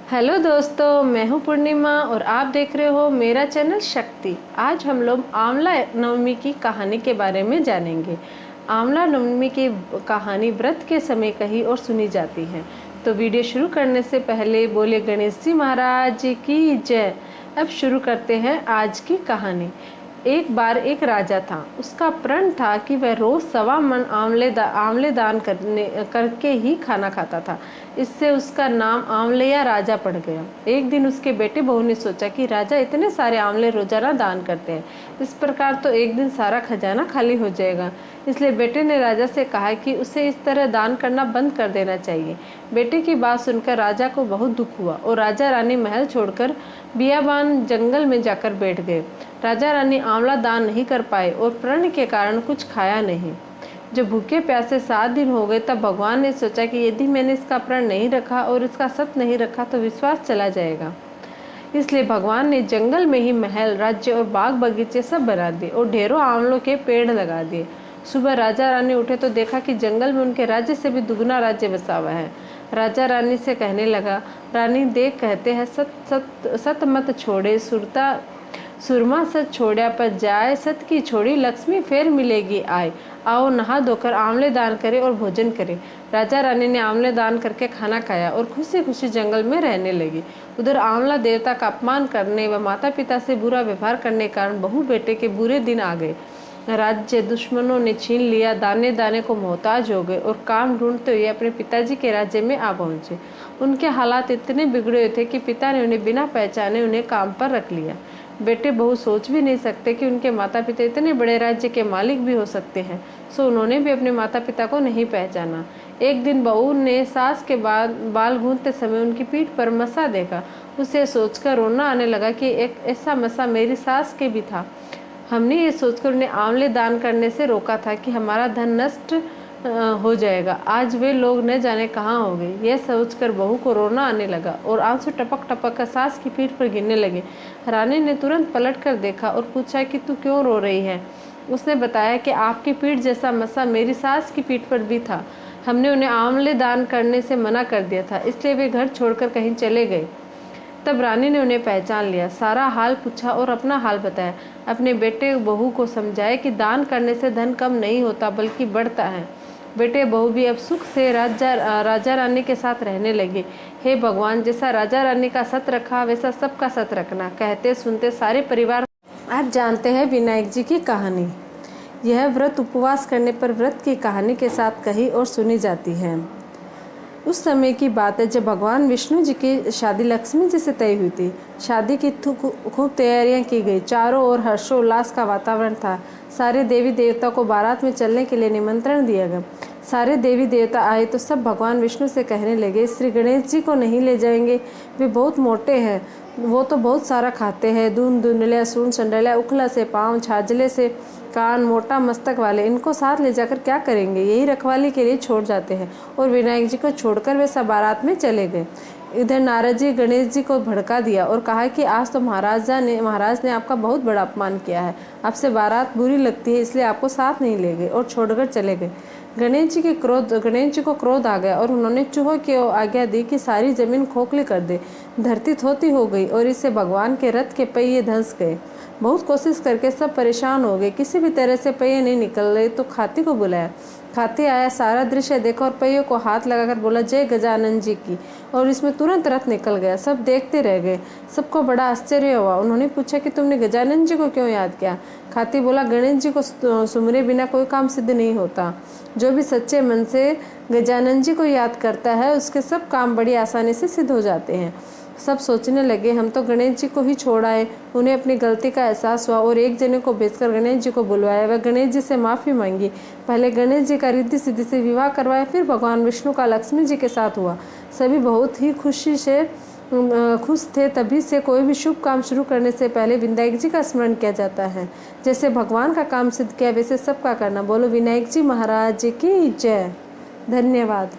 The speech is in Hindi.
हेलो दोस्तों, मैं हूं पूर्णिमा और आप देख रहे हो मेरा चैनल शक्ति। आज हम लोग आंवला नवमी की कहानी के बारे में जानेंगे। आंवला नवमी की कहानी व्रत के समय कही और सुनी जाती है। तो वीडियो शुरू करने से पहले बोले गणेश जी महाराज की जय। अब शुरू करते हैं आज की कहानी। एक बार एक राजा था। उसका प्रण था कि वह रोज 1.25 मन आंवले दान करके ही खाना खाता था। इससे उसका नाम आंवलिया राजा पड़ गया। एक दिन उसके बेटे बहू ने सोचा कि राजा इतने सारे आंवले रोजाना दान करते हैं, इस प्रकार तो एक दिन सारा खजाना खाली हो जाएगा। इसलिए बेटे ने राजा से कहा कि उसे इस तरह दान करना बंद कर देना चाहिए। बेटे की बात सुनकर राजा को बहुत दुख हुआ और राजा रानी महल छोड़कर बियाबान जंगल में जाकर बैठ गए। राजा रानी आंवला दान नहीं कर पाए और प्रण के कारण कुछ खाया नहीं। जब भूखे प्यासे 7 दिन हो गए तब भगवान ने सोचा कि यदि मैंने इसका प्रण नहीं रखा और इसका सत नहीं रखा तो विश्वास चला जाएगा। इसलिए भगवान ने जंगल में ही महल, राज्य और बाग बगीचे सब बना दिए और ढेरों आंवलों के पेड़ लगा दिए। सुबह राजा रानी उठे तो देखा कि जंगल में उनके राज्य से भी दुगना राज्य बसा हुआ है। राजा रानी से कहने लगा, रानी देख कहते हैं सत मत छोड़े सुरमा सत छोड़ा पर जाए, सत की छोड़ी लक्ष्मी फिर मिलेगी आए। आओ नहा धोकर आंवले दान करें और भोजन करें। राजा रानी ने आंवले दान करके खाना खाया और खुशी खुशी जंगल में रहने लगी। उधर आंवला देवता का अपमान करने व माता पिता से बुरा व्यवहार करने के कारण बहू बेटे के बुरे दिन आ गए। राज्य दुश्मनों ने छीन लिया, दाने दाने को मोहताज हो गए और काम ढूंढते हुए अपने पिताजी के राज्य में आ पहुंचे। उनके हालात इतने बिगड़े हुए थे कि पिता ने उन्हें बिना पहचाने उन्हें काम पर रख लिया। बेटे बहू सोच भी नहीं सकते कि उनके माता पिता इतने बड़े राज्य के मालिक भी हो सकते हैं, सो उन्होंने भी अपने माता पिता को नहीं पहचाना। एक दिन बहू ने सास के बाल गूंथते समय उनकी पीठ पर मसा देखा। उसे सोचकर रोना आने लगा कि एक ऐसा मसा मेरी सास के भी था। हमने ये सोचकर उन्हें आंवले दान करने से रोका था कि हमारा धन नष्ट हो जाएगा। आज वे लोग न जाने कहाँ हो गए। यह सोचकर बहू को रोना आने लगा और आंसू टपक टपक कर सास की पीठ पर गिरने लगे। रानी ने तुरंत पलट कर देखा और पूछा कि तू क्यों रो रही है। उसने बताया कि आपकी पीठ जैसा मसा मेरी सास की पीठ पर भी था। हमने उन्हें आंवले दान करने से मना कर दिया था, इसलिए वे घर छोड़कर कहीं चले गए। तब रानी ने उन्हें पहचान लिया, सारा हाल पूछा और अपना हाल बताया। अपने बेटे बहू को समझाया कि दान करने से धन कम नहीं होता बल्कि बढ़ता है। बेटे बहू भी अब सुख से राजा रानी के साथ रहने लगे। हे भगवान, जैसा राजा रानी का सत रखा वैसा सबका सत रखना। कहते सुनते सारे परिवार। आप जानते हैं विनायक जी की कहानी। यह व्रत उपवास करने पर व्रत की कहानी के साथ कही और सुनी जाती है। उस समय की बात है जब भगवान विष्णु जी की शादी लक्ष्मी जी से तय हुई थी। शादी की खूब तैयारियां की गई। चारों ओर हर्षोल्लास का वातावरण था। सारे देवी देवता को बारात में चलने के लिए निमंत्रण दिया गया। सारे देवी देवता आए तो सब भगवान विष्णु से कहने लगे, श्री गणेश जी को नहीं ले जाएंगे, वे बहुत मोटे हैं, वो तो बहुत सारा खाते हैं। दून दुंडलिया, सून संडलिया, उखला से पाँव, छाजले से कान, मोटा मस्तक वाले, इनको साथ ले जाकर क्या करेंगे। यही रखवाली के लिए छोड़ जाते हैं। और विनायक जी को छोड़कर वे सब बारात में चले गए। इधर नारद जी गणेश जी को भड़का दिया और कहा कि आज तो महाराज ने आपका बहुत बड़ा अपमान किया है। आपसे बारात बुरी लगती है, इसलिए आपको साथ नहीं ले गए और छोड़कर चले गए। गणेश जी को क्रोध आ गया और उन्होंने चूहों की आज्ञा दी कि सारी जमीन खोखली कर दे। धरती थोती हो गई और इससे भगवान के रथ के पहिए धंस गए। बहुत कोशिश करके सब परेशान हो गए, किसी भी तरह से पहिए नहीं निकल रहे तो खाती को बुलाया। खाती आया, सारा दृश्य देखा और पहिए को हाथ लगाकर बोला, जय गजानन जी की, और इसमें तुरंत रथ निकल गया। सब देखते रह गए। सबको बड़ा आश्चर्य हुआ। उन्होंने पूछा कि तुमने गजानन जी को क्यों याद किया। खाती बोला, गणेश जी को सुमरे बिना कोई काम सिद्ध नहीं होता। जो भी सच्चे मन से गजानन जी को याद करता है उसके सब काम बड़ी आसानी से सिद्ध हो जाते हैं। सब सोचने लगे, हम तो गणेश जी को ही छोड़ आए। उन्हें अपनी गलती का एहसास हुआ और एक जने को भेजकर गणेश जी को बुलवाया। वह गणेश जी से माफ़ी मांगी। पहले गणेश जी का रिद्धि सिद्धि से विवाह करवाया, फिर भगवान विष्णु का लक्ष्मी जी के साथ हुआ। सभी बहुत ही खुश थे। तभी से कोई भी शुभ काम शुरू करने से पहले विनायक जी का स्मरण किया जाता है। जैसे भगवान का काम सिद्ध किया वैसे सबका करना। बोलो विनायक जी महाराज की जय। धन्यवाद।